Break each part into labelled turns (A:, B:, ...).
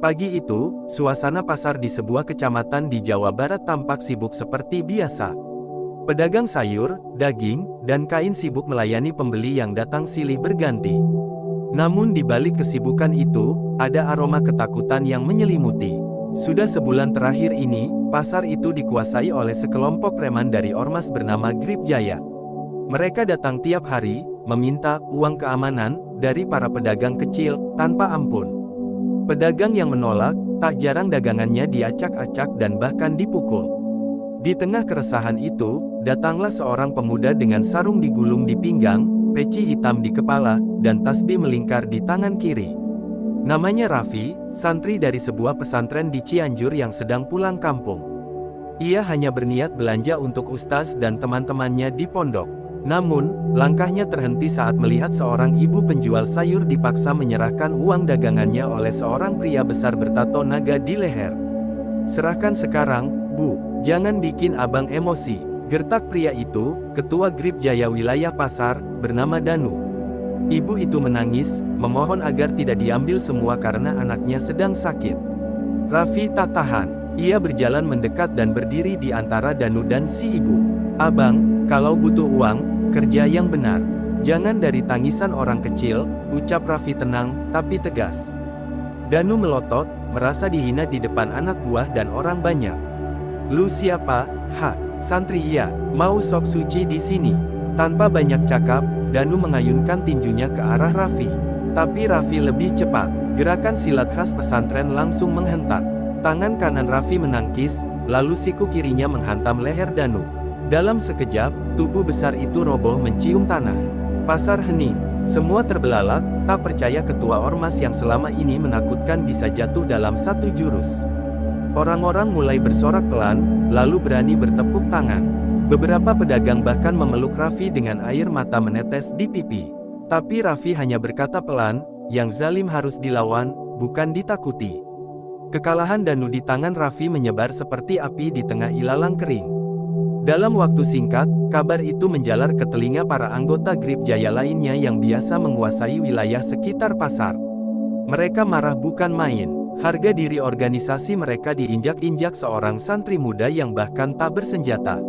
A: Pagi itu, suasana pasar di sebuah kecamatan di Jawa Barat tampak sibuk seperti biasa. Pedagang sayur, daging, dan kain sibuk melayani pembeli yang datang silih berganti. Namun di balik kesibukan itu, ada aroma ketakutan yang menyelimuti. Sudah sebulan terakhir ini, pasar itu dikuasai oleh sekelompok preman dari ormas bernama Grip Jaya. Mereka datang tiap hari, meminta uang keamanan dari para pedagang kecil, tanpa ampun. Pedagang yang menolak, tak jarang dagangannya diacak-acak dan bahkan dipukul. Di tengah keresahan itu, datanglah seorang pemuda dengan sarung digulung di pinggang, peci hitam di kepala, dan tasbih melingkar di tangan kiri. Namanya Raffi, santri dari sebuah pesantren di Cianjur yang sedang pulang kampung. Ia hanya berniat belanja untuk ustaz dan teman-temannya di pondok. Namun, langkahnya terhenti saat melihat seorang ibu penjual sayur dipaksa menyerahkan uang dagangannya oleh seorang pria besar bertato naga di leher. "Serahkan sekarang, Bu, jangan bikin abang emosi," gertak pria itu, ketua Grip Jaya wilayah pasar, bernama Danu. Ibu itu menangis, memohon agar tidak diambil semua karena anaknya sedang sakit. Raffi tak tahan. Ia berjalan mendekat dan berdiri di antara Danu dan si ibu. "Abang, kalau butuh uang, kerja yang benar. Jangan dari tangisan orang kecil," ucap Raffi tenang, tapi tegas. Danu melotot, merasa dihina di depan anak buah dan orang banyak. "Lu siapa? Hah, santri ya, mau sok suci di sini?" Tanpa banyak cakap, Danu mengayunkan tinjunya ke arah Raffi. Tapi Raffi lebih cepat. Gerakan silat khas pesantren langsung menghentak. Tangan kanan Raffi menangkis, lalu siku kirinya menghantam leher Danu. Dalam sekejap, tubuh besar itu roboh mencium tanah. Pasar hening. Semua terbelalak, tak percaya ketua ormas yang selama ini menakutkan bisa jatuh dalam satu jurus. Orang-orang mulai bersorak pelan, lalu berani bertepuk tangan. Beberapa pedagang bahkan memeluk Raffi dengan air mata menetes di pipi. Tapi Raffi hanya berkata pelan, "Yang zalim harus dilawan, bukan ditakuti." Kekalahan Danu di tangan Raffi menyebar seperti api di tengah ilalang kering. Dalam waktu singkat, kabar itu menjalar ke telinga para anggota Grip Jaya lainnya yang biasa menguasai wilayah sekitar pasar. Mereka marah bukan main. Harga diri organisasi mereka diinjak-injak seorang santri muda yang bahkan tak bersenjata.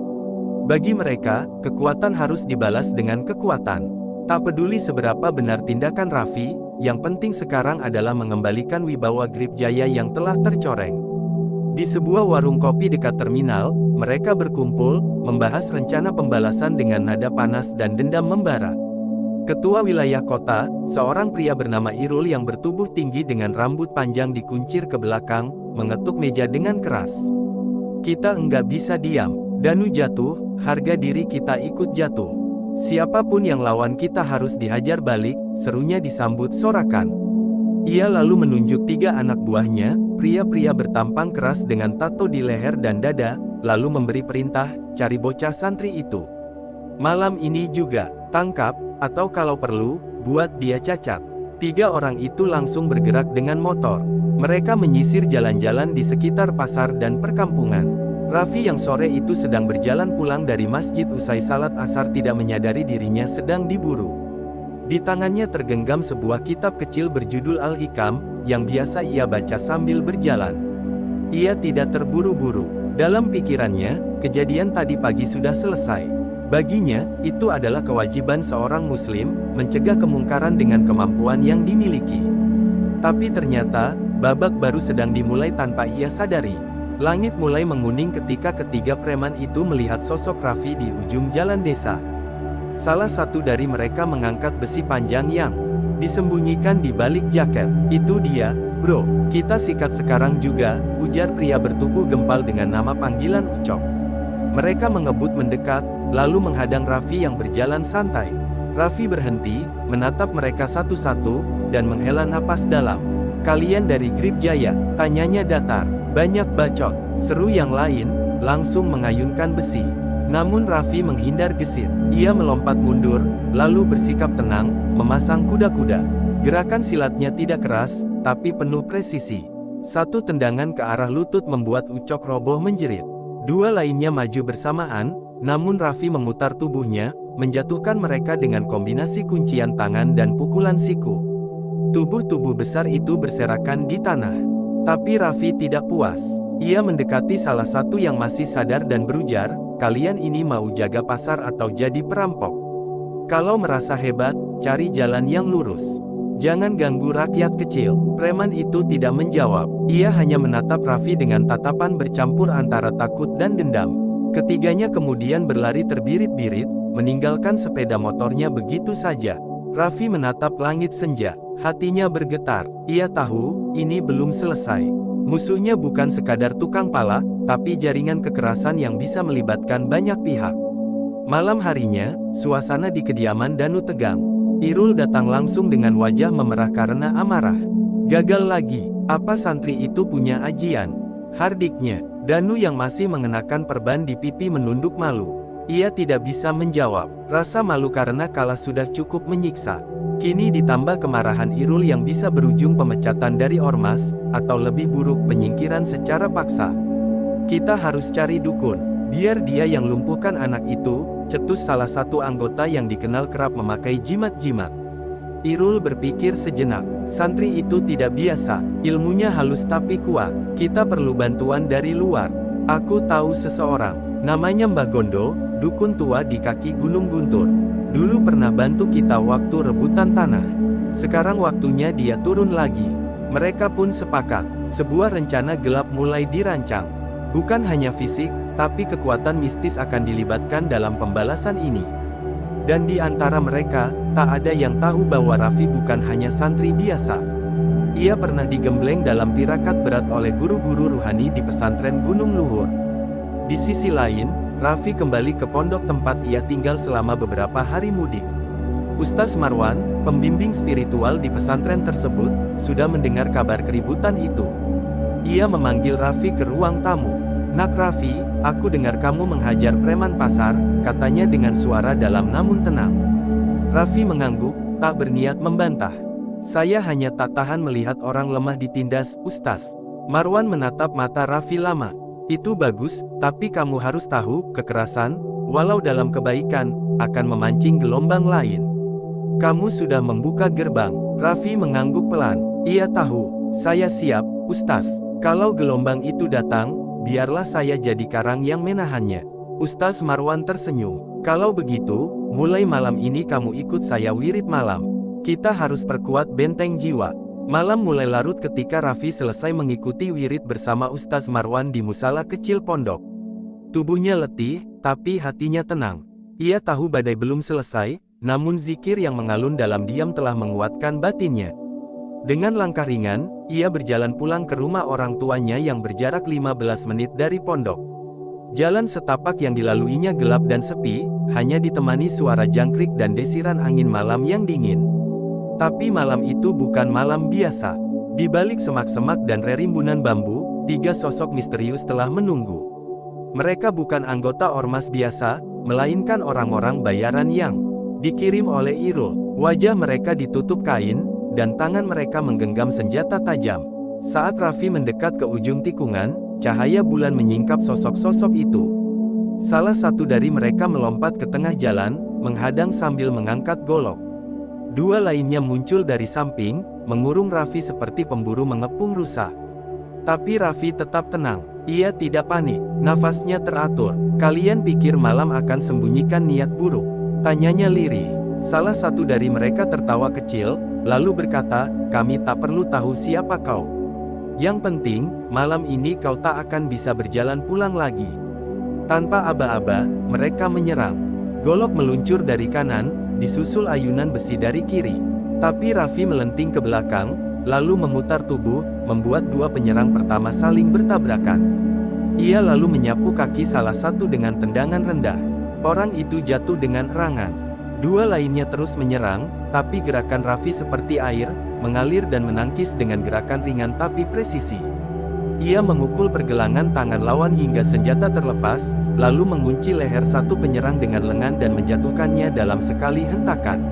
A: Bagi mereka, kekuatan harus dibalas dengan kekuatan. Tak peduli seberapa benar tindakan Raffi, yang penting sekarang adalah mengembalikan wibawa Grip Jaya yang telah tercoreng. Di sebuah warung kopi dekat terminal, mereka berkumpul, membahas rencana pembalasan dengan nada panas dan dendam membara. Ketua wilayah kota, seorang pria bernama Irul yang bertubuh tinggi dengan rambut panjang dikuncir ke belakang, mengetuk meja dengan keras. "Kita enggak bisa diam. Danu jatuh, harga diri kita ikut jatuh. Siapapun yang lawan kita harus dihajar balik," serunya disambut sorakan. Ia lalu menunjuk 3 anak buahnya, pria-pria bertampang keras dengan tato di leher dan dada, lalu memberi perintah, "Cari bocah santri itu. Malam ini juga, tangkap, atau kalau perlu, buat dia cacat." 3 orang itu langsung bergerak dengan motor. Mereka menyisir jalan-jalan di sekitar pasar dan perkampungan. Raffi yang sore itu sedang berjalan pulang dari masjid usai salat asar tidak menyadari dirinya sedang diburu. Di tangannya tergenggam sebuah kitab kecil berjudul Al-Hikam, yang biasa ia baca sambil berjalan. Ia tidak terburu-buru. Dalam pikirannya, kejadian tadi pagi sudah selesai. Baginya, itu adalah kewajiban seorang muslim, mencegah kemungkaran dengan kemampuan yang dimiliki. Tapi ternyata, babak baru sedang dimulai tanpa ia sadari. Langit mulai menguning ketika ketiga preman itu melihat sosok Raffi di ujung jalan desa. Salah satu dari mereka mengangkat besi panjang yang disembunyikan di balik jaket. "Itu dia, bro. Kita sikat sekarang juga," ujar pria bertubuh gempal dengan nama panggilan Ucok. Mereka mengebut mendekat, lalu menghadang Raffi yang berjalan santai. Raffi berhenti, menatap mereka satu-satu, dan menghela napas dalam. "Kalian dari Grip Jaya?" tanyanya datar. "Banyak bacot," seru yang lain, langsung mengayunkan besi. Namun Raffi menghindar gesit. Ia melompat mundur, lalu bersikap tenang, memasang kuda-kuda. Gerakan silatnya tidak keras, tapi penuh presisi. Satu tendangan ke arah lutut membuat Ucok roboh menjerit. 2 lainnya maju bersamaan, namun Raffi memutar tubuhnya, menjatuhkan mereka dengan kombinasi kuncian tangan dan pukulan siku. Tubuh-tubuh besar itu berserakan di tanah. Tapi Raffi tidak puas. Ia mendekati salah satu yang masih sadar dan berujar, kalian ini mau jaga pasar atau jadi perampok? Kalau merasa hebat, cari jalan yang lurus. Jangan ganggu rakyat kecil. Preman itu tidak menjawab. Ia hanya menatap Raffi dengan tatapan bercampur antara takut dan dendam. Ketiganya kemudian berlari terbirit-birit, meninggalkan sepeda motornya begitu saja. Raffi menatap langit senja. Hatinya bergetar. Ia tahu, ini belum selesai. Musuhnya bukan sekadar tukang pala, tapi jaringan kekerasan yang bisa melibatkan banyak pihak. Malam harinya, suasana di kediaman Danu tegang. Irul datang langsung dengan wajah memerah karena amarah. Gagal lagi, apa santri itu punya ajian? Hardiknya, Danu yang masih mengenakan perban di pipi menunduk malu. Ia tidak bisa menjawab. Rasa malu karena kalah sudah cukup menyiksa. Kini ditambah kemarahan Irul yang bisa berujung pemecatan dari ormas, atau lebih buruk penyingkiran secara paksa. Kita harus cari dukun. Biar dia yang lumpuhkan anak itu, cetus salah satu anggota yang dikenal kerap memakai jimat-jimat. Irul berpikir sejenak. Santri itu tidak biasa. Ilmunya halus tapi kuat. Kita perlu bantuan dari luar. Aku tahu seseorang. Namanya Mbah Gondo, dukun tua di kaki Gunung Guntur. Dulu pernah bantu kita waktu rebutan tanah. Sekarang waktunya dia turun lagi. Mereka pun sepakat. Sebuah rencana gelap mulai dirancang. Bukan hanya fisik, tapi kekuatan mistis akan dilibatkan dalam pembalasan ini. Dan di antara mereka, tak ada yang tahu bahwa Raffi bukan hanya santri biasa. Ia pernah digembleng dalam tirakat berat oleh guru-guru ruhani di pesantren Gunung Luhur. Di sisi lain, Raffi kembali ke pondok tempat ia tinggal selama beberapa hari mudik. Ustaz Marwan, pembimbing spiritual di pesantren tersebut, sudah mendengar kabar keributan itu. Ia memanggil Raffi ke ruang tamu. Nak Raffi, aku dengar kamu menghajar preman pasar, katanya dengan suara dalam namun tenang. Raffi mengangguk, tak berniat membantah. Saya hanya tak tahan melihat orang lemah ditindas, Ustaz. Marwan menatap mata Raffi lama. Itu bagus, tapi kamu harus tahu, kekerasan, walau dalam kebaikan, akan memancing gelombang lain. Kamu sudah membuka gerbang. Raffi mengangguk pelan. Ia tahu, saya siap, Ustaz. Kalau gelombang itu datang, biarlah saya jadi karang yang menahannya. Ustaz Marwan tersenyum. Kalau begitu, mulai malam ini kamu ikut saya wirid malam. Kita harus perkuat benteng jiwa. Malam mulai larut ketika Raffi selesai mengikuti wirid bersama Ustaz Marwan di musala kecil pondok. Tubuhnya letih, tapi hatinya tenang. Ia tahu badai belum selesai, namun zikir yang mengalun dalam diam telah menguatkan batinnya. Dengan langkah ringan, ia berjalan pulang ke rumah orang tuanya yang berjarak 15 menit dari pondok. Jalan setapak yang dilaluinya gelap dan sepi, hanya ditemani suara jangkrik dan desiran angin malam yang dingin. Tapi malam itu bukan malam biasa. Di balik semak-semak dan rerimbunan bambu, tiga sosok misterius telah menunggu. Mereka bukan anggota ormas biasa, melainkan orang-orang bayaran yang dikirim oleh Irul. Wajah mereka ditutup kain, dan tangan mereka menggenggam senjata tajam. Saat Raffi mendekat ke ujung tikungan, cahaya bulan menyingkap sosok-sosok itu. Salah satu dari mereka melompat ke tengah jalan, menghadang sambil mengangkat golok. Dua lainnya muncul dari samping, mengurung Raffi seperti pemburu mengepung rusa. Tapi Raffi tetap tenang. Ia tidak panik, nafasnya teratur. Kalian pikir malam akan sembunyikan niat buruk? Tanyanya lirih. Salah satu dari mereka tertawa kecil, lalu berkata, kami tak perlu tahu siapa kau. Yang penting, malam ini kau tak akan bisa berjalan pulang lagi. Tanpa aba-aba, mereka menyerang. Golok meluncur dari kanan, disusul ayunan besi dari kiri. Tapi Raffi melenting ke belakang, lalu memutar tubuh, membuat dua penyerang pertama saling bertabrakan. Ia lalu menyapu kaki salah satu dengan tendangan rendah. Orang itu jatuh dengan erangan. Dua lainnya terus menyerang, tapi gerakan Raffi seperti air, mengalir dan menangkis dengan gerakan ringan tapi presisi. Ia memukul pergelangan tangan lawan hingga senjata terlepas, lalu mengunci leher satu penyerang dengan lengan dan menjatuhkannya dalam sekali hentakan.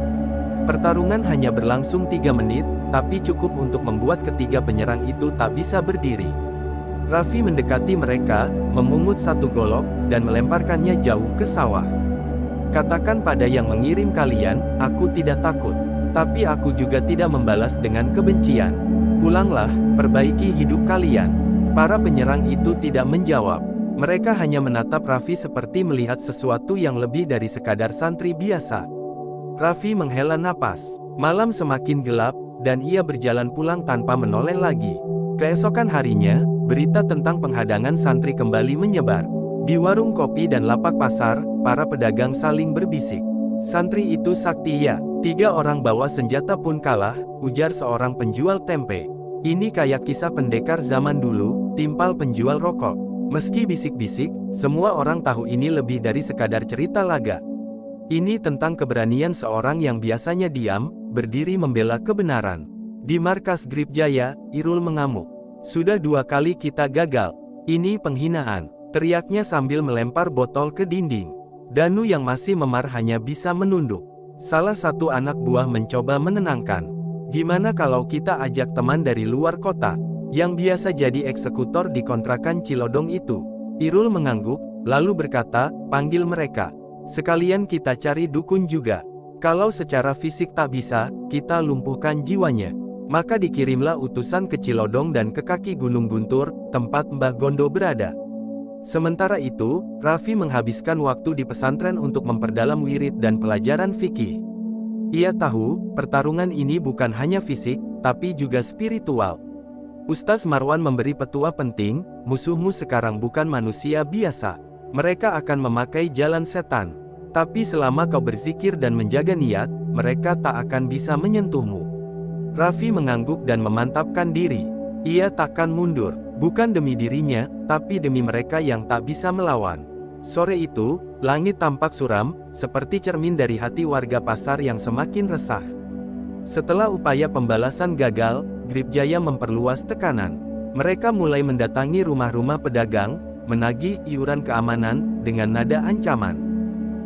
A: Pertarungan hanya berlangsung 3 menit, tapi cukup untuk membuat ketiga penyerang itu tak bisa berdiri. Raffi mendekati mereka, memungut satu golok, dan melemparkannya jauh ke sawah. Katakan pada yang mengirim kalian, aku tidak takut. Tapi aku juga tidak membalas dengan kebencian. Pulanglah, perbaiki hidup kalian." Para penyerang itu tidak menjawab. Mereka hanya menatap Raffi seperti melihat sesuatu yang lebih dari sekadar santri biasa. Raffi menghela napas. Malam semakin gelap, dan ia berjalan pulang tanpa menoleh lagi. Keesokan harinya, berita tentang penghadangan santri kembali menyebar. Di warung kopi dan lapak pasar, para pedagang saling berbisik. "Santri itu sakti ya, 3 orang bawa senjata pun kalah," ujar seorang penjual tempe. "Ini kayak kisah pendekar zaman dulu," timpal penjual rokok. Meski bisik-bisik, semua orang tahu ini lebih dari sekadar cerita laga. Ini tentang keberanian seorang yang biasanya diam, berdiri membela kebenaran. Di markas Grip Jaya, Irul mengamuk. "Sudah 2 kali kita gagal. Ini penghinaan," teriaknya sambil melempar botol ke dinding. Danu yang masih memar hanya bisa menunduk. Salah satu anak buah mencoba menenangkan. "Gimana kalau kita ajak teman dari luar kota, yang biasa jadi eksekutor di kontrakan Cilodong itu?" Irul mengangguk, lalu berkata, "Panggil mereka. Sekalian kita cari dukun juga. Kalau secara fisik tak bisa, kita lumpuhkan jiwanya. Maka dikirimlah utusan ke Cilodong dan ke kaki Gunung Guntur, tempat Mbah Gondo berada." Sementara itu, Raffi menghabiskan waktu di pesantren untuk memperdalam wirid dan pelajaran fikih. Ia tahu, pertarungan ini bukan hanya fisik, tapi juga spiritual. Ustaz Marwan memberi petua penting, "Musuhmu sekarang bukan manusia biasa. Mereka akan memakai jalan setan. Tapi selama kau berzikir dan menjaga niat, mereka tak akan bisa menyentuhmu." Raffi mengangguk dan memantapkan diri. Ia takkan mundur, bukan demi dirinya, tapi demi mereka yang tak bisa melawan. Sore itu, langit tampak suram, seperti cermin dari hati warga pasar yang semakin resah. Setelah upaya pembalasan gagal, Grip Jaya memperluas tekanan. Mereka mulai mendatangi rumah-rumah pedagang, menagih iuran keamanan, dengan nada ancaman.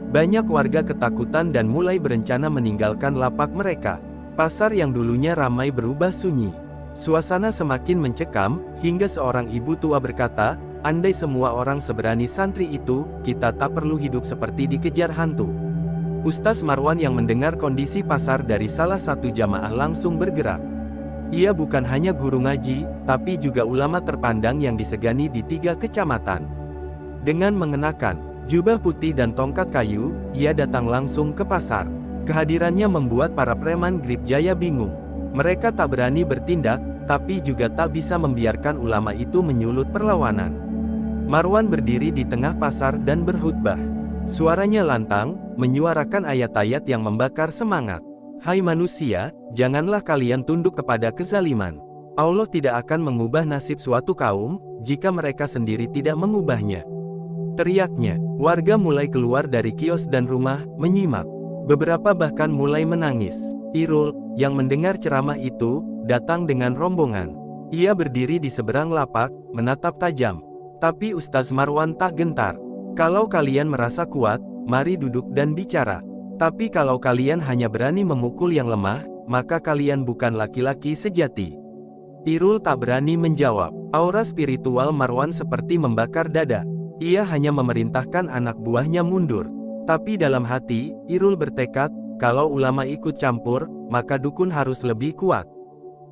A: Banyak warga ketakutan dan mulai berencana meninggalkan lapak mereka. Pasar yang dulunya ramai berubah sunyi. Suasana semakin mencekam, hingga seorang ibu tua berkata, "Andai semua orang seberani santri itu, kita tak perlu hidup seperti dikejar hantu." Ustaz Marwan yang mendengar kondisi pasar dari salah satu jamaah langsung bergerak. Ia bukan hanya guru ngaji, tapi juga ulama terpandang yang disegani di 3 kecamatan. Dengan mengenakan jubah putih dan tongkat kayu, ia datang langsung ke pasar. Kehadirannya membuat para preman Grip Jaya bingung. Mereka tak berani bertindak, tapi juga tak bisa membiarkan ulama itu menyulut perlawanan. Marwan berdiri di tengah pasar dan berkhutbah. Suaranya lantang, menyuarakan ayat-ayat yang membakar semangat. "Hai manusia, janganlah kalian tunduk kepada kezaliman. Allah tidak akan mengubah nasib suatu kaum, jika mereka sendiri tidak mengubahnya." Teriaknya, warga mulai keluar dari kios dan rumah, menyimak. Beberapa bahkan mulai menangis. Irul, yang mendengar ceramah itu, datang dengan rombongan. Ia berdiri di seberang lapak, menatap tajam. Tapi Ustaz Marwan tak gentar. "Kalau kalian merasa kuat, mari duduk dan bicara. Tapi kalau kalian hanya berani memukul yang lemah, maka kalian bukan laki-laki sejati." Irul tak berani menjawab. Aura spiritual Marwan seperti membakar dada. Ia hanya memerintahkan anak buahnya mundur. Tapi dalam hati, Irul bertekad, kalau ulama ikut campur, maka dukun harus lebih kuat.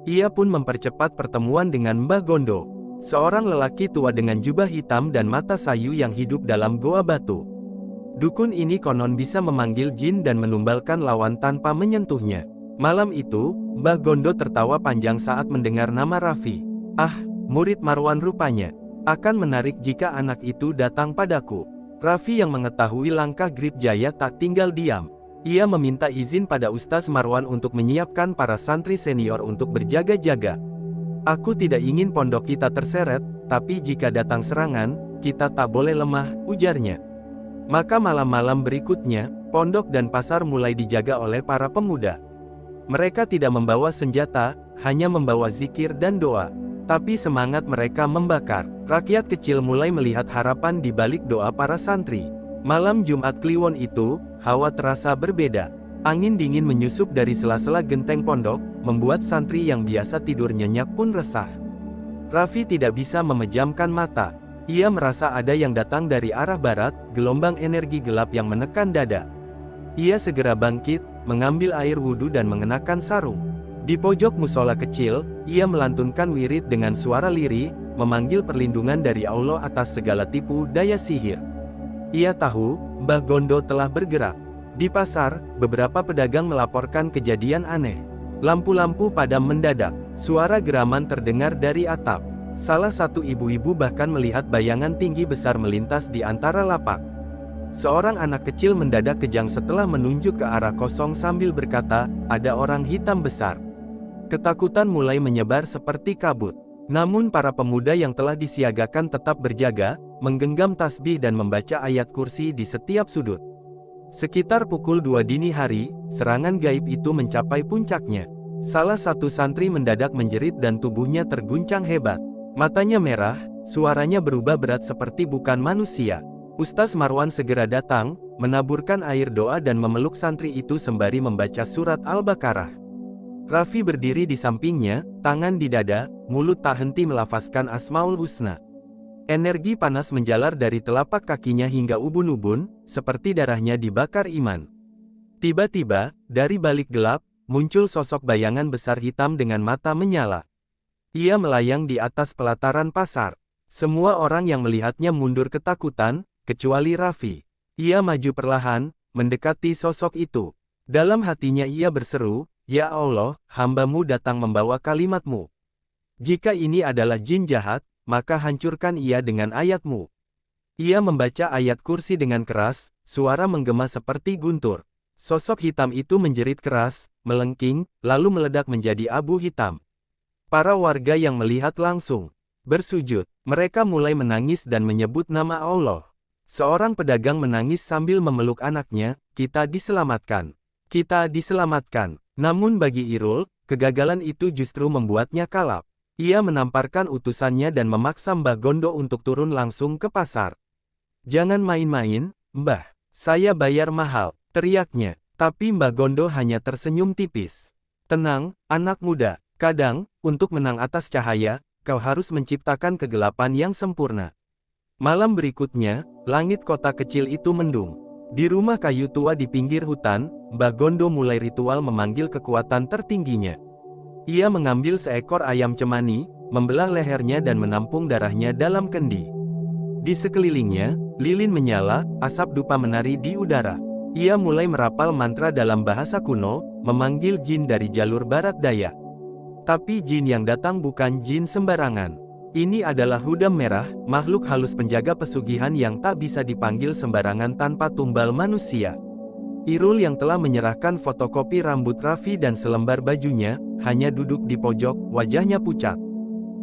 A: Ia pun mempercepat pertemuan dengan Mbah Gondo, seorang lelaki tua dengan jubah hitam dan mata sayu yang hidup dalam goa batu. Dukun ini konon bisa memanggil jin dan menumbalkan lawan tanpa menyentuhnya. Malam itu, Mbah Gondo tertawa panjang saat mendengar nama Raffi. "Ah, murid Marwan rupanya. Akan menarik jika anak itu datang padaku." Raffi yang mengetahui langkah Grip Jaya tak tinggal diam. Ia meminta izin pada Ustaz Marwan untuk menyiapkan para santri senior untuk berjaga-jaga. "Aku tidak ingin pondok kita terseret, tapi jika datang serangan, kita tak boleh lemah," ujarnya. Maka malam-malam berikutnya, pondok dan pasar mulai dijaga oleh para pemuda. Mereka tidak membawa senjata, hanya membawa zikir dan doa. Tapi semangat mereka membakar. Rakyat kecil mulai melihat harapan di balik doa para santri. Malam Jumat Kliwon itu, hawa terasa berbeda. Angin dingin menyusup dari sela-sela genteng pondok, membuat santri yang biasa tidur nyenyak pun resah. Raffi tidak bisa memejamkan mata. Ia merasa ada yang datang dari arah barat, gelombang energi gelap yang menekan dada. Ia segera bangkit, mengambil air wudhu dan mengenakan sarung. Di pojok musola kecil, ia melantunkan wirid dengan suara lirih, memanggil perlindungan dari Allah atas segala tipu daya sihir. Ia tahu, Mbah Gondo telah bergerak. Di pasar, beberapa pedagang melaporkan kejadian aneh. Lampu-lampu padam mendadak, suara geraman terdengar dari atap. Salah satu ibu-ibu bahkan melihat bayangan tinggi besar melintas di antara lapak. Seorang anak kecil mendadak kejang setelah menunjuk ke arah kosong sambil berkata, "Ada orang hitam besar." Ketakutan mulai menyebar seperti kabut. Namun para pemuda yang telah disiagakan tetap berjaga, menggenggam tasbih dan membaca ayat kursi di setiap sudut. Sekitar pukul 2 dini hari, serangan gaib itu mencapai puncaknya. Salah satu santri mendadak menjerit dan tubuhnya terguncang hebat. Matanya merah, suaranya berubah berat seperti bukan manusia. Ustaz Marwan segera datang, menaburkan air doa dan memeluk santri itu sembari membaca surat Al-Baqarah. Raffi berdiri di sampingnya, tangan di dada, mulut tak henti melafazkan Asmaul Husna. Energi panas menjalar dari telapak kakinya hingga ubun-ubun, seperti darahnya dibakar iman. Tiba-tiba, dari balik gelap, muncul sosok bayangan besar hitam dengan mata menyala. Ia melayang di atas pelataran pasar. Semua orang yang melihatnya mundur ketakutan, kecuali Raffi. Ia maju perlahan, mendekati sosok itu. Dalam hatinya ia berseru, "Ya Allah, hamba-Mu datang membawa kalimat-Mu. Jika ini adalah jin jahat, maka hancurkan ia dengan ayat-Mu." Ia membaca ayat kursi dengan keras, suara menggema seperti guntur. Sosok hitam itu menjerit keras, melengking, lalu meledak menjadi abu hitam. Para warga yang melihat langsung bersujud. Mereka mulai menangis dan menyebut nama Allah. Seorang pedagang menangis sambil memeluk anaknya, "Kita diselamatkan. Kita diselamatkan." Namun bagi Irul, kegagalan itu justru membuatnya kalap. Ia menamparkan utusannya dan memaksa Mbah Gondo untuk turun langsung ke pasar. "Jangan main-main, Mbah. Saya bayar mahal," teriaknya. Tapi Mbah Gondo hanya tersenyum tipis. "Tenang, anak muda. Kadang, untuk menang atas cahaya, kau harus menciptakan kegelapan yang sempurna." Malam berikutnya, langit kota kecil itu mendung. Di rumah kayu tua di pinggir hutan, Mbah Gondo mulai ritual memanggil kekuatan tertingginya. Ia mengambil seekor ayam cemani, membelah lehernya dan menampung darahnya dalam kendi. Di sekelilingnya, lilin menyala, asap dupa menari di udara. Ia mulai merapal mantra dalam bahasa kuno, memanggil jin dari jalur barat daya. Tapi jin yang datang bukan jin sembarangan. Ini adalah hudam merah, makhluk halus penjaga pesugihan yang tak bisa dipanggil sembarangan tanpa tumbal manusia. Irul yang telah menyerahkan fotokopi rambut Raffi dan selembar bajunya, hanya duduk di pojok, wajahnya pucat.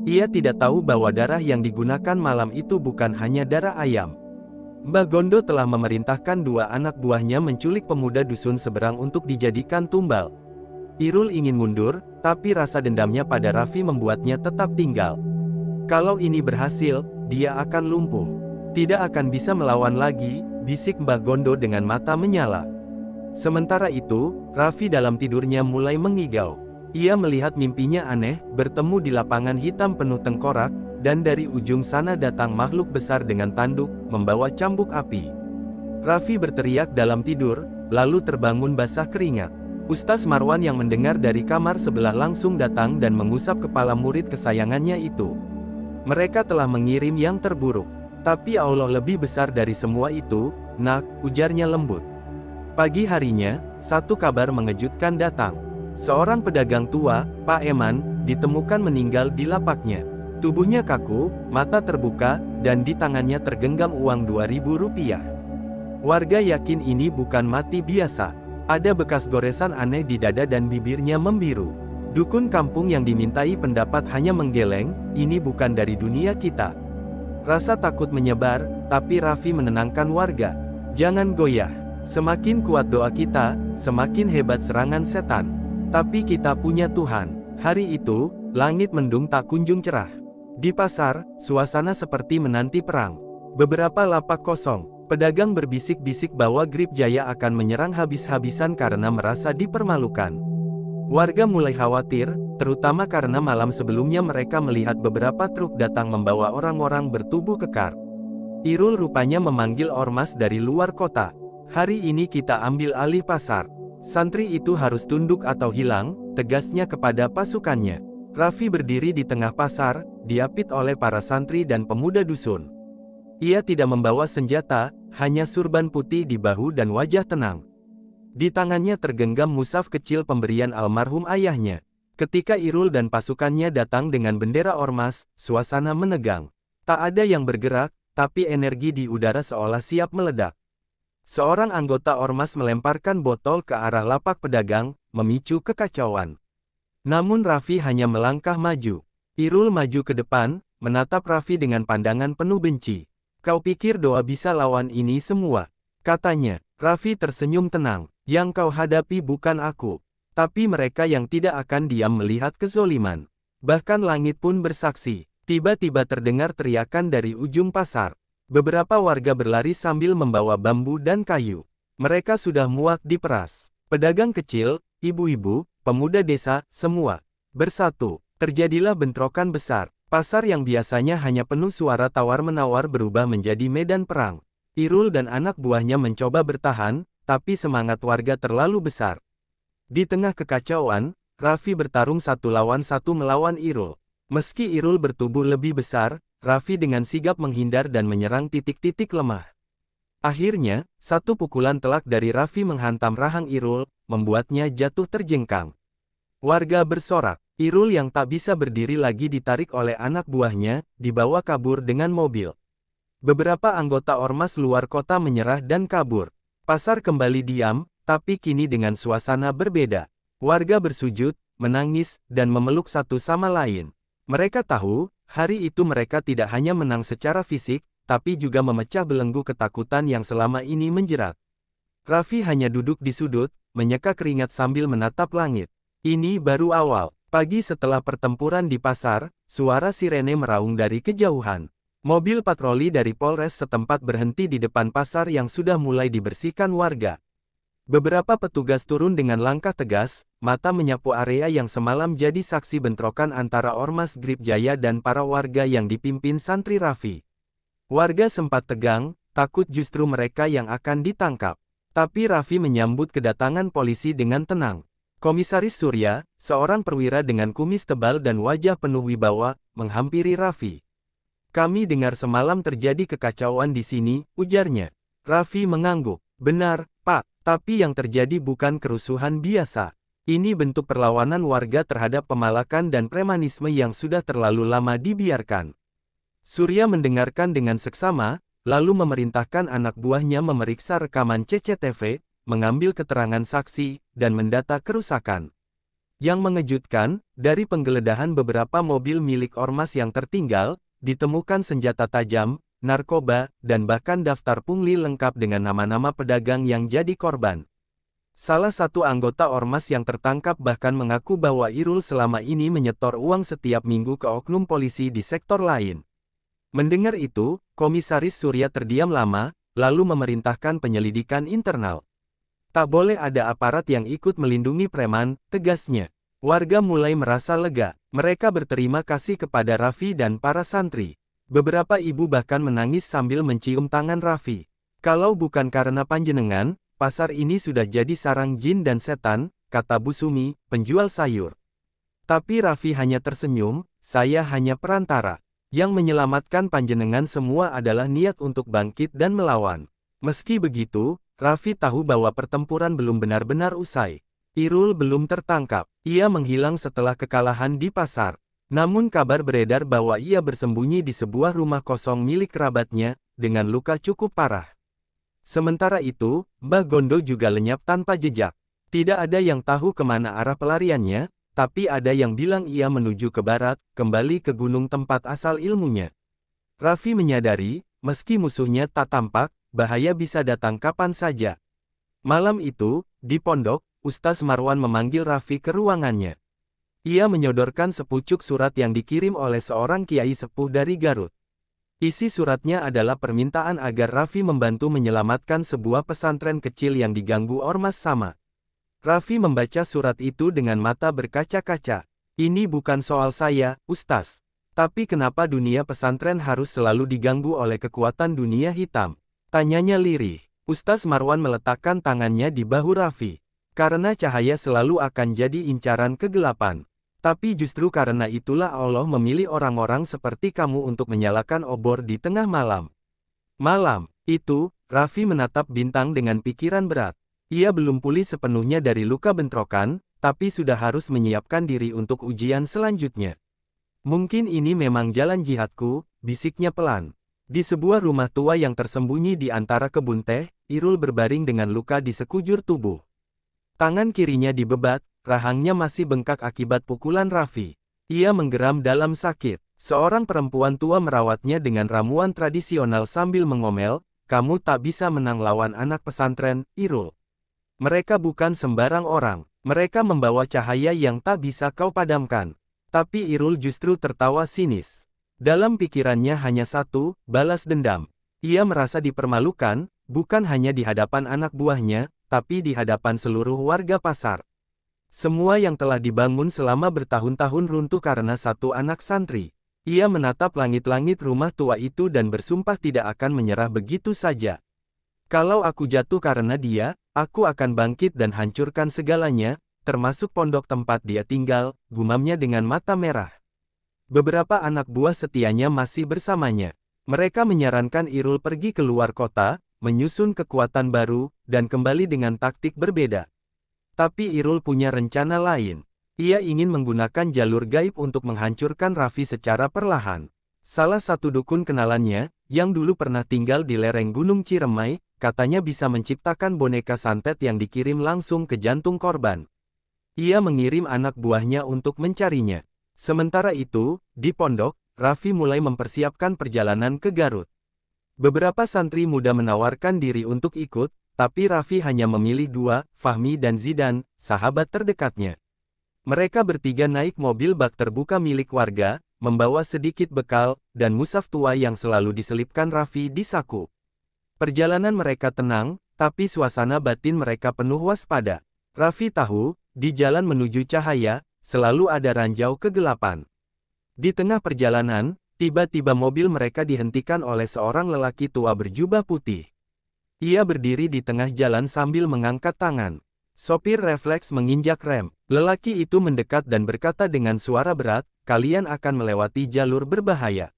A: Ia tidak tahu bahwa darah yang digunakan malam itu bukan hanya darah ayam. Mbah Gondo telah memerintahkan 2 anak buahnya menculik pemuda dusun seberang untuk dijadikan tumbal. Irul ingin mundur, tapi rasa dendamnya pada Raffi membuatnya tetap tinggal. Kalau ini berhasil, dia akan lumpuh. Tidak akan bisa melawan lagi, bisik Mbah Gondo dengan mata menyala. Sementara itu, Raffi dalam tidurnya mulai mengigau. Ia melihat mimpinya aneh, bertemu di lapangan hitam penuh tengkorak, dan dari ujung sana datang makhluk besar dengan tanduk, membawa cambuk api. Raffi berteriak dalam tidur, lalu terbangun basah keringat. Ustaz Marwan yang mendengar dari kamar sebelah langsung datang dan mengusap kepala murid kesayangannya itu. Mereka telah mengirim yang terburuk. Tapi Allah lebih besar dari semua itu, nak, ujarnya lembut. Pagi harinya, satu kabar mengejutkan datang. Seorang pedagang tua, Pak Eman, ditemukan meninggal di lapaknya. Tubuhnya kaku, mata terbuka, dan di tangannya tergenggam uang 2.000 rupiah. Warga yakin ini bukan mati biasa. Ada bekas goresan aneh di dada dan bibirnya membiru. Dukun kampung yang dimintai pendapat hanya menggeleng, "Ini bukan dari dunia kita." Rasa takut menyebar, tapi Raffi menenangkan warga. "Jangan goyah. Semakin kuat doa kita, semakin hebat serangan setan. Tapi kita punya Tuhan." Hari itu, langit mendung tak kunjung cerah. Di pasar, suasana seperti menanti perang. Beberapa lapak kosong. Pedagang berbisik-bisik bahwa Grip Jaya akan menyerang habis-habisan karena merasa dipermalukan. Warga mulai khawatir, terutama karena malam sebelumnya mereka melihat beberapa truk datang membawa orang-orang bertubuh kekar. Irul rupanya memanggil ormas dari luar kota. "Hari ini kita ambil alih pasar. Santri itu harus tunduk atau hilang," tegasnya kepada pasukannya. Raffi berdiri di tengah pasar, diapit oleh para santri dan pemuda dusun. Ia tidak membawa senjata, hanya surban putih di bahu dan wajah tenang. Di tangannya tergenggam mushaf kecil pemberian almarhum ayahnya. Ketika Irul dan pasukannya datang dengan bendera ormas, suasana menegang. Tak ada yang bergerak, tapi energi di udara seolah siap meledak. Seorang anggota ormas melemparkan botol ke arah lapak pedagang, memicu kekacauan. Namun Raffi hanya melangkah maju. Irul maju ke depan, menatap Raffi dengan pandangan penuh benci. "Kau pikir doa bisa lawan ini semua?" katanya. Raffi tersenyum tenang. "Yang kau hadapi bukan aku, tapi mereka yang tidak akan diam melihat kezoliman. Bahkan langit pun bersaksi." Tiba-tiba terdengar teriakan dari ujung pasar. Beberapa warga berlari sambil membawa bambu dan kayu. Mereka sudah muak diperas. Pedagang kecil, ibu-ibu, pemuda desa, semua bersatu. Terjadilah bentrokan besar. Pasar yang biasanya hanya penuh suara tawar-menawar berubah menjadi medan perang. Irul dan anak buahnya mencoba bertahan, tapi semangat warga terlalu besar. Di tengah kekacauan, Raffi bertarung 1 lawan 1 melawan Irul. Meski Irul bertubuh lebih besar, Raffi dengan sigap menghindar dan menyerang titik-titik lemah. Akhirnya, satu pukulan telak dari Raffi menghantam rahang Irul, membuatnya jatuh terjengkang. Warga bersorak. Irul yang tak bisa berdiri lagi ditarik oleh anak buahnya, dibawa kabur dengan mobil. Beberapa anggota ormas luar kota menyerah dan kabur. Pasar kembali diam, tapi kini dengan suasana berbeda. Warga bersujud, menangis, dan memeluk satu sama lain. Mereka tahu, hari itu mereka tidak hanya menang secara fisik, tapi juga memecah belenggu ketakutan yang selama ini menjerat. Raffi hanya duduk di sudut, menyeka keringat sambil menatap langit. Ini baru awal. Pagi setelah pertempuran di pasar, suara sirene meraung dari kejauhan. Mobil patroli dari Polres setempat berhenti di depan pasar yang sudah mulai dibersihkan warga. Beberapa petugas turun dengan langkah tegas, mata menyapu area yang semalam jadi saksi bentrokan antara Ormas Grip Jaya dan para warga yang dipimpin santri Raffi. Warga sempat tegang, takut justru mereka yang akan ditangkap. Tapi Raffi menyambut kedatangan polisi dengan tenang. Komisaris Surya, seorang perwira dengan kumis tebal dan wajah penuh wibawa, menghampiri Raffi. "Kami dengar semalam terjadi kekacauan di sini," ujarnya. Raffi mengangguk. "Benar, Pak. Tapi yang terjadi bukan kerusuhan biasa. Ini bentuk perlawanan warga terhadap pemalakan dan premanisme yang sudah terlalu lama dibiarkan." Surya mendengarkan dengan seksama, lalu memerintahkan anak buahnya memeriksa rekaman CCTV, mengambil keterangan saksi, dan mendata kerusakan. Yang mengejutkan, dari penggeledahan beberapa mobil milik ormas yang tertinggal, ditemukan senjata tajam, narkoba, dan bahkan daftar pungli lengkap dengan nama-nama pedagang yang jadi korban. Salah satu anggota ormas yang tertangkap bahkan mengaku bahwa Irul selama ini menyetor uang setiap minggu ke oknum polisi di sektor lain. Mendengar itu, Komisaris Surya terdiam lama, lalu memerintahkan penyelidikan internal. "Tak boleh ada aparat yang ikut melindungi preman," tegasnya. Warga mulai merasa lega. Mereka berterima kasih kepada Raffi dan para santri. Beberapa ibu bahkan menangis sambil mencium tangan Raffi. "Kalau bukan karena panjenengan, pasar ini sudah jadi sarang jin dan setan," kata Bu Sumi, penjual sayur. Tapi Raffi hanya tersenyum, "Saya hanya perantara. Yang menyelamatkan panjenengan semua adalah niat untuk bangkit dan melawan." Meski begitu, Raffi tahu bahwa pertempuran belum benar-benar usai. Irul belum tertangkap. Ia menghilang setelah kekalahan di pasar. Namun kabar beredar bahwa ia bersembunyi di sebuah rumah kosong milik kerabatnya, dengan luka cukup parah. Sementara itu, Mbah Gondo juga lenyap tanpa jejak. Tidak ada yang tahu kemana arah pelariannya, tapi ada yang bilang ia menuju ke barat, kembali ke gunung tempat asal ilmunya. Raffi menyadari, meski musuhnya tak tampak, bahaya bisa datang kapan saja. Malam itu, di pondok, Ustaz Marwan memanggil Raffi ke ruangannya. Ia menyodorkan sepucuk surat yang dikirim oleh seorang kiai sepuh dari Garut. Isi suratnya adalah permintaan agar Raffi membantu menyelamatkan sebuah pesantren kecil yang diganggu ormas sama. Raffi membaca surat itu dengan mata berkaca-kaca. "Ini bukan soal saya, Ustaz. Tapi kenapa dunia pesantren harus selalu diganggu oleh kekuatan dunia hitam?" tanyanya lirih. Ustaz Marwan meletakkan tangannya di bahu Raffi. Karena cahaya selalu akan jadi incaran kegelapan. Tapi justru karena itulah Allah memilih orang-orang seperti kamu untuk menyalakan obor di tengah malam. Malam itu, Raffi menatap bintang dengan pikiran berat. Ia belum pulih sepenuhnya dari luka bentrokan, tapi sudah harus menyiapkan diri untuk ujian selanjutnya. Mungkin ini memang jalan jihadku, bisiknya pelan. Di sebuah rumah tua yang tersembunyi di antara kebun teh, Irul berbaring dengan luka di sekujur tubuh. Tangan kirinya dibebat, rahangnya masih bengkak akibat pukulan Raffi. Ia menggeram dalam sakit. Seorang perempuan tua merawatnya dengan ramuan tradisional sambil mengomel, "Kamu tak bisa menang lawan anak pesantren, Irul. Mereka bukan sembarang orang. Mereka membawa cahaya yang tak bisa kau padamkan." Tapi Irul justru tertawa sinis. Dalam pikirannya hanya satu, balas dendam. Ia merasa dipermalukan, bukan hanya di hadapan anak buahnya, tapi di hadapan seluruh warga pasar. Semua yang telah dibangun selama bertahun-tahun runtuh karena satu anak santri. Ia menatap langit-langit rumah tua itu dan bersumpah tidak akan menyerah begitu saja. Kalau aku jatuh karena dia, aku akan bangkit dan hancurkan segalanya, termasuk pondok tempat dia tinggal, gumamnya dengan mata merah. Beberapa anak buah setianya masih bersamanya. Mereka menyarankan Irul pergi ke luar kota, menyusun kekuatan baru, dan kembali dengan taktik berbeda. Tapi Irul punya rencana lain. Ia ingin menggunakan jalur gaib untuk menghancurkan Raffi secara perlahan. Salah satu dukun kenalannya, yang dulu pernah tinggal di lereng Gunung Ciremai, katanya bisa menciptakan boneka santet yang dikirim langsung ke jantung korban. Ia mengirim anak buahnya untuk mencarinya. Sementara itu, di pondok, Raffi mulai mempersiapkan perjalanan ke Garut. Beberapa santri muda menawarkan diri untuk ikut, tapi Raffi hanya memilih dua, Fahmi dan Zidan, sahabat terdekatnya. Mereka bertiga naik mobil bak terbuka milik warga, membawa sedikit bekal, dan mushaf tua yang selalu diselipkan Raffi di saku. Perjalanan mereka tenang, tapi suasana batin mereka penuh waspada. Raffi tahu, di jalan menuju cahaya, selalu ada ranjau kegelapan. Di tengah perjalanan, tiba-tiba mobil mereka dihentikan oleh seorang lelaki tua berjubah putih. Ia berdiri di tengah jalan sambil mengangkat tangan. Sopir refleks menginjak rem. Lelaki itu mendekat dan berkata dengan suara berat, "Kalian akan melewati jalur berbahaya.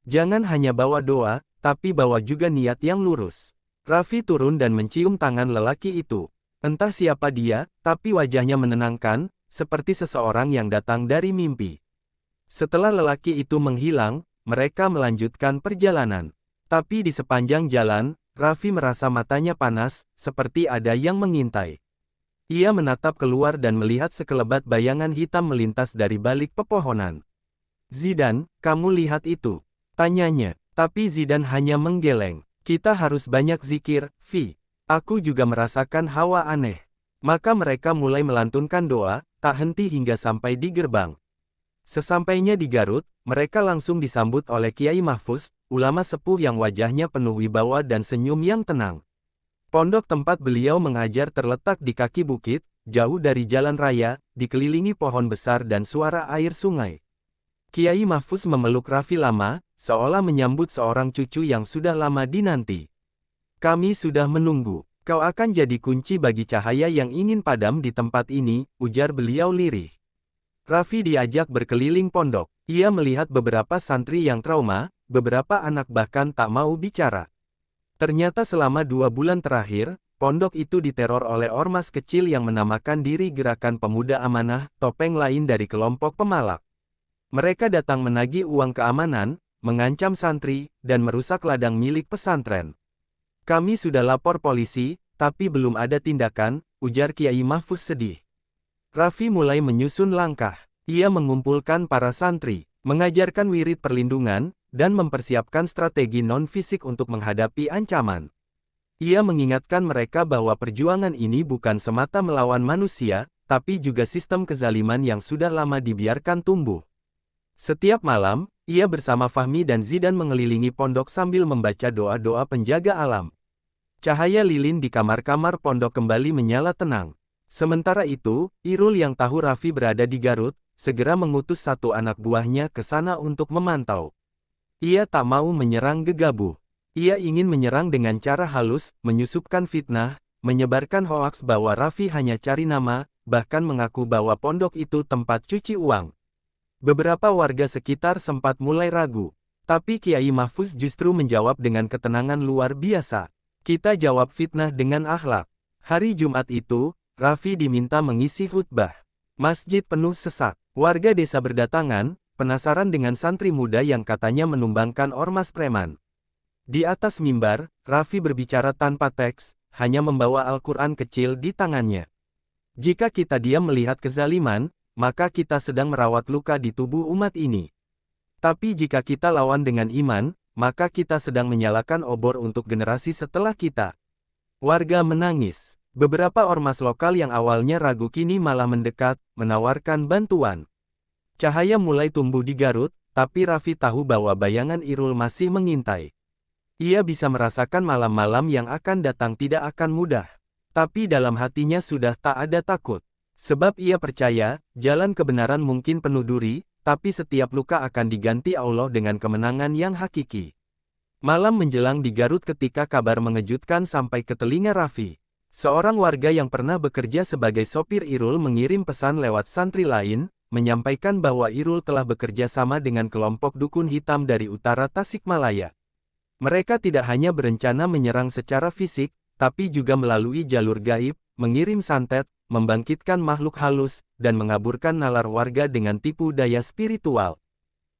A: Jangan hanya bawa doa, tapi bawa juga niat yang lurus." Raffi turun dan mencium tangan lelaki itu. Entah siapa dia, tapi wajahnya menenangkan, seperti seseorang yang datang dari mimpi. Setelah lelaki itu menghilang, mereka melanjutkan perjalanan. Tapi di sepanjang jalan, Raffi merasa matanya panas, seperti ada yang mengintai. Ia menatap keluar dan melihat sekelebat bayangan hitam melintas dari balik pepohonan. "Zidan, kamu lihat itu?" tanyanya. Tapi Zidan hanya menggeleng. "Kita harus banyak zikir, Vi. Aku juga merasakan hawa aneh." Maka mereka mulai melantunkan doa, tak henti hingga sampai di gerbang. Sesampainya di Garut, mereka langsung disambut oleh Kiai Mahfuz, ulama sepuh yang wajahnya penuh wibawa dan senyum yang tenang. Pondok tempat beliau mengajar terletak di kaki bukit, jauh dari jalan raya, dikelilingi pohon besar dan suara air sungai. Kiai Mahfuz memeluk Raffi lama, seolah menyambut seorang cucu yang sudah lama dinanti. "Kami sudah menunggu. Kau akan jadi kunci bagi cahaya yang ingin padam di tempat ini," ujar beliau lirih. Raffi diajak berkeliling pondok. Ia melihat beberapa santri yang trauma, beberapa anak bahkan tak mau bicara. Ternyata selama 2 bulan terakhir, pondok itu diteror oleh ormas kecil yang menamakan diri Gerakan Pemuda Amanah, topeng lain dari kelompok pemalak. Mereka datang menagih uang keamanan, mengancam santri, dan merusak ladang milik pesantren. "Kami sudah lapor polisi, tapi belum ada tindakan," ujar Kiai Mahfuz sedih. Raffi mulai menyusun langkah. Ia mengumpulkan para santri, mengajarkan wirid perlindungan, dan mempersiapkan strategi non-fisik untuk menghadapi ancaman. Ia mengingatkan mereka bahwa perjuangan ini bukan semata melawan manusia, tapi juga sistem kezaliman yang sudah lama dibiarkan tumbuh. Setiap malam, ia bersama Fahmi dan Zidan mengelilingi pondok sambil membaca doa-doa penjaga alam. Cahaya lilin di kamar-kamar pondok kembali menyala tenang. Sementara itu, Irul yang tahu Raffi berada di Garut, segera mengutus satu anak buahnya ke sana untuk memantau. Ia tak mau menyerang gegabah. Ia ingin menyerang dengan cara halus, menyusupkan fitnah, menyebarkan hoaks bahwa Raffi hanya cari nama, bahkan mengaku bahwa pondok itu tempat cuci uang. Beberapa warga sekitar sempat mulai ragu, tapi Kiai Mahfuz justru menjawab dengan ketenangan luar biasa. Kita jawab fitnah dengan akhlak. Hari Jumat itu, Raffi diminta mengisi khutbah. Masjid penuh sesak. Warga desa berdatangan, penasaran dengan santri muda yang katanya menumbangkan ormas preman. Di atas mimbar, Raffi berbicara tanpa teks, hanya membawa Al-Quran kecil di tangannya. Jika kita diam melihat kezaliman, maka kita sedang merawat luka di tubuh umat ini. Tapi jika kita lawan dengan iman, maka kita sedang menyalakan obor untuk generasi setelah kita. Warga menangis. Beberapa ormas lokal yang awalnya ragu kini malah mendekat, menawarkan bantuan. Cahaya mulai tumbuh di Garut, tapi Raffi tahu bahwa bayangan Irul masih mengintai. Ia bisa merasakan malam-malam yang akan datang tidak akan mudah. Tapi dalam hatinya sudah tak ada takut. Sebab ia percaya, jalan kebenaran mungkin penuh duri, tapi setiap luka akan diganti Allah dengan kemenangan yang hakiki. Malam menjelang di Garut ketika kabar mengejutkan sampai ke telinga Raffi. Seorang warga yang pernah bekerja sebagai sopir Irul mengirim pesan lewat santri lain, menyampaikan bahwa Irul telah bekerja sama dengan kelompok dukun hitam dari utara Tasikmalaya. Mereka tidak hanya berencana menyerang secara fisik, tapi juga melalui jalur gaib, mengirim santet, membangkitkan makhluk halus, dan mengaburkan nalar warga dengan tipu daya spiritual.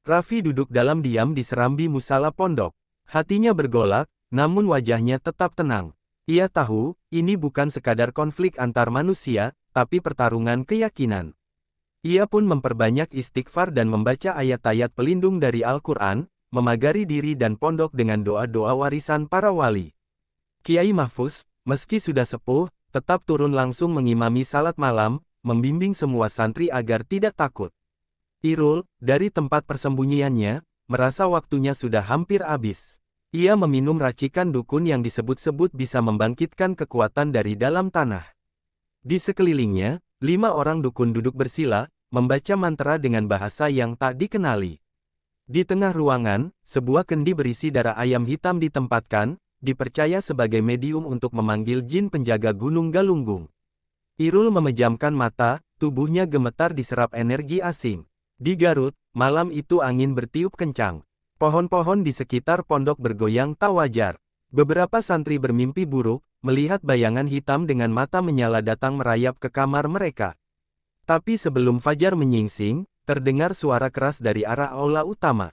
A: Raffi duduk dalam diam di serambi musala pondok. Hatinya bergolak, namun wajahnya tetap tenang. Ia tahu, ini bukan sekadar konflik antar manusia, tapi pertarungan keyakinan. Ia pun memperbanyak istighfar dan membaca ayat-ayat pelindung dari Al-Quran, memagari diri dan pondok dengan doa-doa warisan para wali. Kiai Mahfuz, meski sudah sepuh, tetap turun langsung mengimami salat malam, membimbing semua santri agar tidak takut. Irul, dari tempat persembunyiannya, merasa waktunya sudah hampir habis. Ia meminum racikan dukun yang disebut-sebut bisa membangkitkan kekuatan dari dalam tanah. Di sekelilingnya, 5 orang dukun duduk bersila, membaca mantra dengan bahasa yang tak dikenali. Di tengah ruangan, sebuah kendi berisi darah ayam hitam ditempatkan, dipercaya sebagai medium untuk memanggil jin penjaga Gunung Galunggung. Irul memejamkan mata, tubuhnya gemetar diserap energi asing. Di Garut, malam itu angin bertiup kencang. Pohon-pohon di sekitar pondok bergoyang tak wajar. Beberapa santri bermimpi buruk, melihat bayangan hitam dengan mata menyala datang merayap ke kamar mereka. Tapi sebelum fajar menyingsing, terdengar suara keras dari arah aula utama.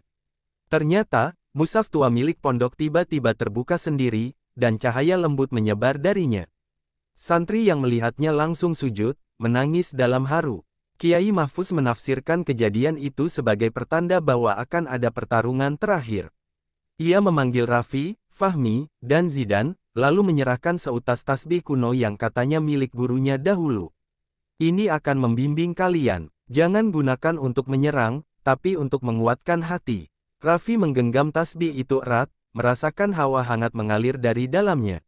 A: Ternyata, mushaf tua milik pondok tiba-tiba terbuka sendiri, dan cahaya lembut menyebar darinya. Santri yang melihatnya langsung sujud, menangis dalam haru. Kiai Mahfuz menafsirkan kejadian itu sebagai pertanda bahwa akan ada pertarungan terakhir. Ia memanggil Raffi, Fahmi, dan Zidan, lalu menyerahkan seutas tasbih kuno yang katanya milik gurunya dahulu. Ini akan membimbing kalian. Jangan gunakan untuk menyerang, tapi untuk menguatkan hati. Raffi menggenggam tasbih itu erat, merasakan hawa hangat mengalir dari dalamnya.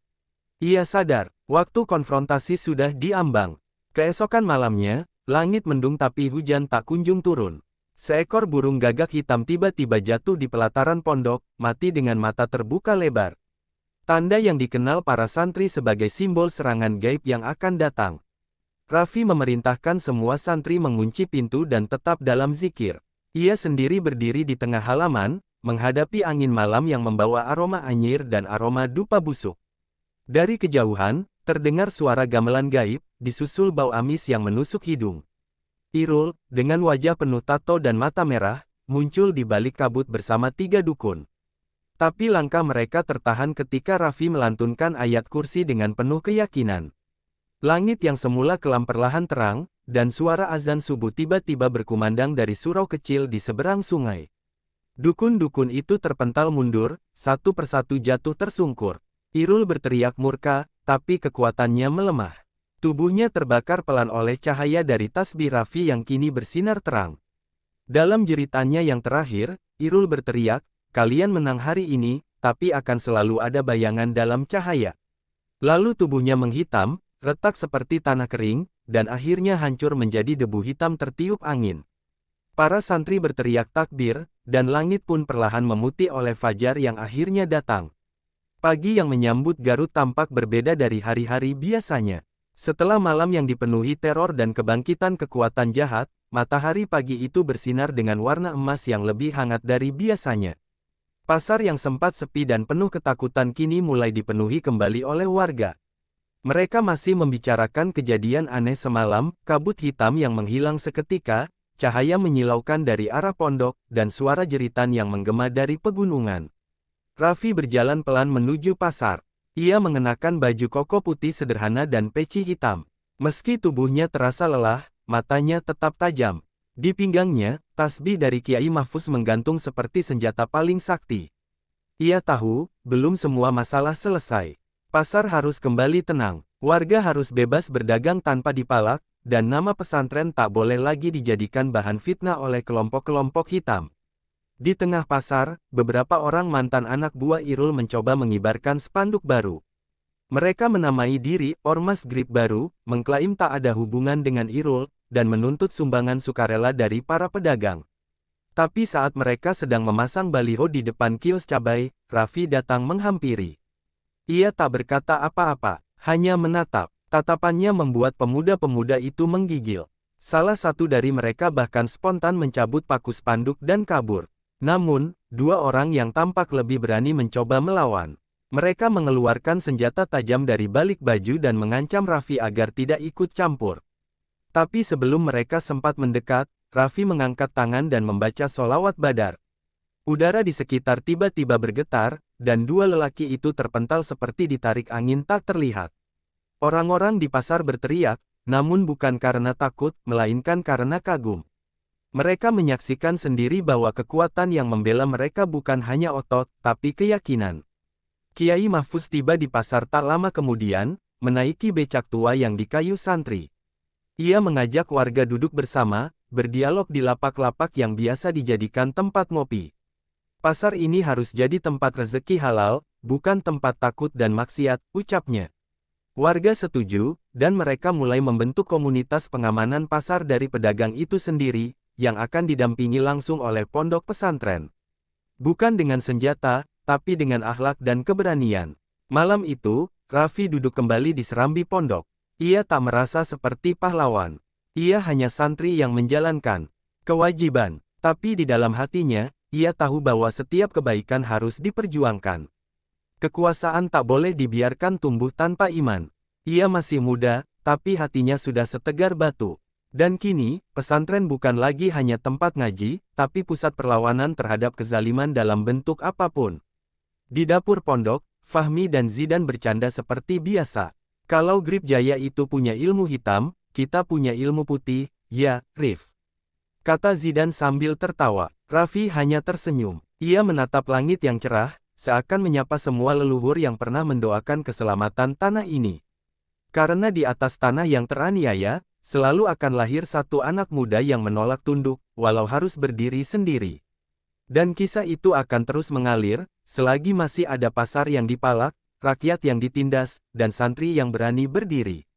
A: Ia sadar, waktu konfrontasi sudah diambang. Keesokan malamnya, langit mendung tapi hujan tak kunjung turun. Seekor burung gagak hitam tiba-tiba jatuh di pelataran pondok, mati dengan mata terbuka lebar. Tanda yang dikenal para santri sebagai simbol serangan gaib yang akan datang. Raffi memerintahkan semua santri mengunci pintu dan tetap dalam zikir. Ia sendiri berdiri di tengah halaman, menghadapi angin malam yang membawa aroma anyir dan aroma dupa busuk. Dari kejauhan, terdengar suara gamelan gaib, disusul bau amis yang menusuk hidung. Irul, dengan wajah penuh tato dan mata merah, muncul di balik kabut bersama 3 dukun. Tapi langkah mereka tertahan ketika Raffi melantunkan ayat kursi dengan penuh keyakinan. Langit yang semula kelam perlahan terang, dan suara azan subuh tiba-tiba berkumandang dari surau kecil di seberang sungai. Dukun-dukun itu terpental mundur, satu persatu jatuh tersungkur. Irul berteriak murka, tapi kekuatannya melemah. Tubuhnya terbakar pelan oleh cahaya dari tasbih Raffi yang kini bersinar terang. Dalam jeritannya yang terakhir, Irul berteriak, "Kalian menang hari ini, tapi akan selalu ada bayangan dalam cahaya." Lalu tubuhnya menghitam, retak seperti tanah kering, dan akhirnya hancur menjadi debu hitam tertiup angin. Para santri berteriak takbir, dan langit pun perlahan memutih oleh fajar yang akhirnya datang. Pagi yang menyambut Garut tampak berbeda dari hari-hari biasanya. Setelah malam yang dipenuhi teror dan kebangkitan kekuatan jahat, matahari pagi itu bersinar dengan warna emas yang lebih hangat dari biasanya. Pasar yang sempat sepi dan penuh ketakutan kini mulai dipenuhi kembali oleh warga. Mereka masih membicarakan kejadian aneh semalam, kabut hitam yang menghilang seketika, cahaya menyilaukan dari arah pondok, dan suara jeritan yang menggema dari pegunungan. Raffi berjalan pelan menuju pasar. Ia mengenakan baju koko putih sederhana dan peci hitam. Meski tubuhnya terasa lelah, matanya tetap tajam. Di pinggangnya, tasbih dari Kiai Mahfuz menggantung seperti senjata paling sakti. Ia tahu, belum semua masalah selesai. Pasar harus kembali tenang, warga harus bebas berdagang tanpa dipalak, dan nama pesantren tak boleh lagi dijadikan bahan fitnah oleh kelompok-kelompok hitam. Di tengah pasar, beberapa orang mantan anak buah Irul mencoba mengibarkan spanduk baru. Mereka menamai diri Ormas Grip Baru, mengklaim tak ada hubungan dengan Irul, dan menuntut sumbangan sukarela dari para pedagang. Tapi saat mereka sedang memasang baliho di depan kios cabai, Raffi datang menghampiri. Ia tak berkata apa-apa, hanya menatap. Tatapannya membuat pemuda-pemuda itu menggigil. Salah satu dari mereka bahkan spontan mencabut paku spanduk dan kabur. Namun, dua orang yang tampak lebih berani mencoba melawan. Mereka mengeluarkan senjata tajam dari balik baju dan mengancam Raffi agar tidak ikut campur. Tapi sebelum mereka sempat mendekat, Raffi mengangkat tangan dan membaca sholawat badar. Udara di sekitar tiba-tiba bergetar, dan dua lelaki itu terpental seperti ditarik angin tak terlihat. Orang-orang di pasar berteriak, namun bukan karena takut, melainkan karena kagum. Mereka menyaksikan sendiri bahwa kekuatan yang membela mereka bukan hanya otot, tapi keyakinan. Kiai Mahfuz tiba di pasar tak lama kemudian, menaiki becak tua yang dikayu santri. Ia mengajak warga duduk bersama, berdialog di lapak-lapak yang biasa dijadikan tempat ngopi. Pasar ini harus jadi tempat rezeki halal, bukan tempat takut dan maksiat, ucapnya. Warga setuju, dan mereka mulai membentuk komunitas pengamanan pasar dari pedagang itu sendiri, yang akan didampingi langsung oleh pondok pesantren. Bukan dengan senjata, tapi dengan akhlak dan keberanian. Malam itu, Raffi duduk kembali di serambi pondok. Ia tak merasa seperti pahlawan. Ia hanya santri yang menjalankan kewajiban, tapi di dalam hatinya, ia tahu bahwa setiap kebaikan harus diperjuangkan. Kekuasaan tak boleh dibiarkan tumbuh tanpa iman. Ia masih muda, tapi hatinya sudah setegar batu. Dan kini, pesantren bukan lagi hanya tempat ngaji, tapi pusat perlawanan terhadap kezaliman dalam bentuk apapun. Di dapur pondok, Fahmi dan Zidan bercanda seperti biasa. Kalau Grip Jaya itu punya ilmu hitam, kita punya ilmu putih, ya, Rif. Kata Zidan sambil tertawa. Raffi hanya tersenyum. Ia menatap langit yang cerah, seakan menyapa semua leluhur yang pernah mendoakan keselamatan tanah ini. Karena di atas tanah yang teraniaya, selalu akan lahir satu anak muda yang menolak tunduk, walau harus berdiri sendiri. Dan kisah itu akan terus mengalir, selagi masih ada pasar yang dipalak, rakyat yang ditindas, dan santri yang berani berdiri.